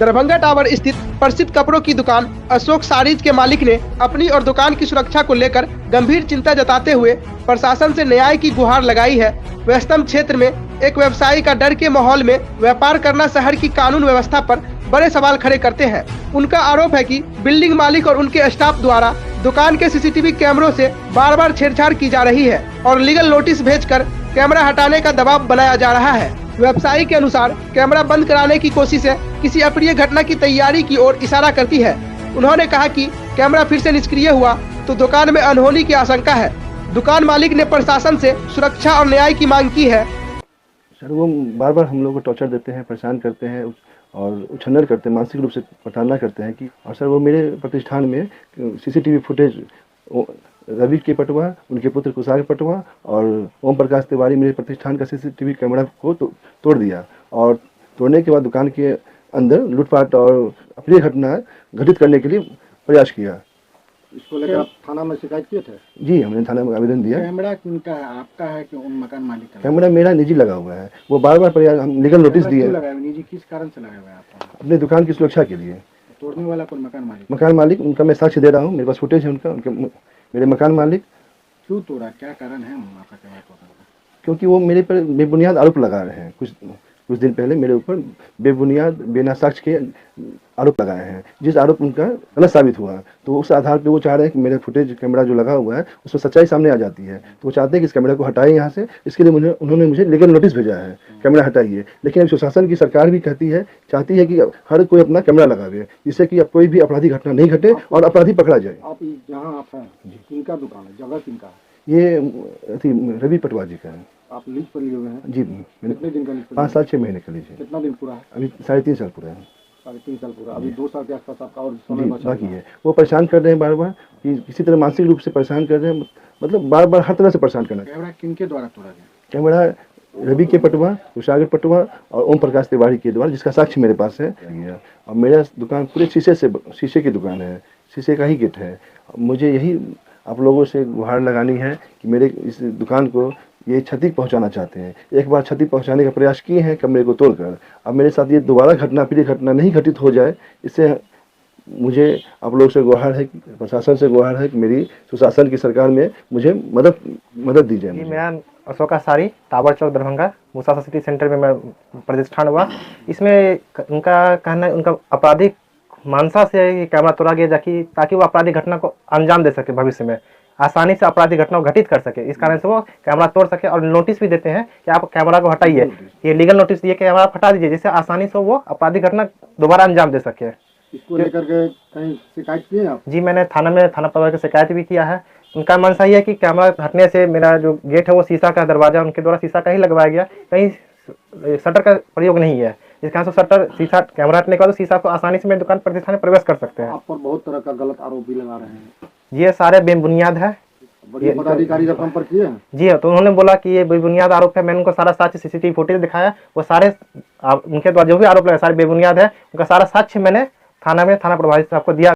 Darbhanga tower स्थित प्रसिद्ध कपड़ों की दुकान अशोक सारीज के मालिक ने अपनी और दुकान की सुरक्षा को लेकर गंभीर चिंता जताते हुए प्रशासन से न्याय की गुहार लगाई है। व्यस्तम क्षेत्र में एक व्यवसायी का डर के माहौल में व्यापार करना शहर की कानून व्यवस्था पर बड़े सवाल खड़े करते हैं। उनका आरोप है कि बिल्डिंग मालिक और उनके स्टाफ द्वारा दुकान के सीसीटीवी कैमरों से बार बार छेड़छाड़ की जा रही है और लीगल नोटिस भेजकर कैमरा हटाने का दबाव बनाया जा रहा है। व्यवसायी के अनुसार कैमरा बंद कराने की कोशिशें किसी अप्रिय घटना की तैयारी की ओर इशारा करती है। उन्होंने कहा कि कैमरा फिर से निष्क्रिय हुआ तो दुकान में अनहोनी की आशंका है। दुकान मालिक ने प्रशासन से सुरक्षा और न्याय की मांग की है। सर वो बार बार हम लोग को टॉर्चर देते हैं, परेशान करते हैं और उछन्नर करते हैं, मानसिक रूप से प्रताड़ना करते हैं कि और सर वो मेरे प्रतिष्ठान में सीसीटीवी फुटेज रवि के पटवा, उनके पुत्र कुशाल पटवा और ओम प्रकाश तिवारी मेरे प्रतिष्ठान का सीसीटीवी कैमरा को तोड़ दिया और तोड़ने के बाद दुकान के अंदर लूटपाट और अप्रिय घटना घटित करने के लिए प्रयास किया। इसको लेकर आप थाना में शिकायत किए थे? जी, हमने थाना में आवेदन दिया। कैमरा किनका है, आपका है कि उन मकान मालिक का? कैमरा मेरा निजी लगा हुआ है। वो बार बार प्रयास, हम लीगल नोटिस दिए। निजी किस कारण से लगा हुआ है आपका? अपने दुकान की सुरक्षा के लिए। तोड़ने वाला कौन मकान मालिक? मकान मालिक, उनका मैं साक्ष्य दे रहा हूँ, मेरे पास फुटेज है उनका, मेरे मकान मालिक। क्यों तोड़ा, क्या कारण है आपका कैमरा तोड़ने का? क्योंकि वो मेरे पर बेबुनियाद आरोप लगा रहे हैं। कुछ दिन पहले मेरे ऊपर बेबुनियाद बिना साक्ष्य के आरोप लगाए हैं, जिस आरोप उनका गलत साबित हुआ तो उस आधार पे वो चाह रहे हैं कि मेरे फुटेज कैमरा जो लगा हुआ है उसमें सच्चाई सामने आ जाती है, तो वो चाहते हैं कि इस कैमरा को हटाए यहाँ से। इसके लिए उन्होंने मुझे लीगल नोटिस भेजा है, कैमरा हटाइए। लेकिन अब सुशासन की सरकार भी चाहती है कि हर कोई अपना कैमरा लगावे, जिससे कि अब कोई भी अपराधी घटना नहीं घटे और अपराधी पकड़ा जाए। आप जहाँ आप हैं किनका दुकान है, जगह किनका है? ये रवि पटवा जी का है। आप लीज पर लिए हुए हैं? जी, कितने दिन का लीज? 5 साल 6 महीने का लीज है। कितना दिन पूरा है? अभी 3.5 साल पूरा है। 3.5 साल पूरा, अभी 2 साल के आसपास आपका और समय बाकी है। वो परेशान कर रहे हैं बार बार कि किसी तरह मानसिक रूप से परेशान कर रहे हैं, मतलब बार बार हर तरह से परेशान करना। कैमरा किनके द्वारा तोड़ा गया? कैमरा रवि के पटवा, कुशागर पटवा और ओम प्रकाश तिवारी के द्वारा, जिसका साक्ष्य मेरे पास है। और मेरा दुकान पूरे शीशे की दुकान है, शीशे का ही गेट है। मुझे यही आप लोगों से गुहार लगानी है कि मेरे इस दुकान को ये क्षति पहुंचाना चाहते हैं। एक बार क्षति पहुंचाने का प्रयास किए हैं कमरे को तोड़कर, अब मेरे साथ ये दोबारा प्रिय घटना नहीं घटित हो जाए, इससे मुझे आप लोग से गुहार है, प्रशासन से गुहार है कि मेरी सुशासन की सरकार में मुझे मदद दी जाए। मेरा अशोक सारी, टावर चौक, दरभंगा, मूसा सिटी सेंटर में मैं प्रतिष्ठान हुआ। इसमें उनका कहना है, उनका आपराधिक मानसा से कैमरा तोड़ा गया ताकि वो आपराधिक घटना को अंजाम दे सके, भविष्य में आसानी से आपराधिक घटना को घटित कर सके। इस कारण से वो कैमरा तोड़ सके और नोटिस भी देते हैं कि आप कैमरा को हटाइए, ये लीगल नोटिस दिए कि कैमरा हटा दीजिए, जिससे आसानी से वो आपराधिक घटना दोबारा अंजाम दे सके। इसको लेकर के कहीं शिकायत किए आप? जी, मैंने थाना प्रभारी को शिकायत भी किया है। उनका मनसा ही है कि कैमरा हटने से मेरा जो गेट है वो शीशा का दरवाजा उनके द्वारा शीशा का ही लगवाया गया, कहीं शटर का प्रयोग नहीं है। इस कारण से शटर शीशा कैमरा हटने के बाद शीशा को आसानी से मेरी दुकान प्रतिष्ठान में प्रवेश कर सकते हैं। आप पर बहुत तरह का गलत आरोप भी लगा रहे हैं। ये सारे बेबुनियाद है। पदाधिकारी जब संपर्क किए हैं? जी हाँ, तो उन्होंने बोला कि ये बेबुनियाद आरोप है। मैंने उनको सारा साक्ष्य सीसीटीवी फुटेज दिखाया, वो सारे उनके द्वारा जो भी आरोप लगा सारे बेबुनियाद है। उनका सारा साक्ष्य मैंने थाना प्रभारी साहब को दिया।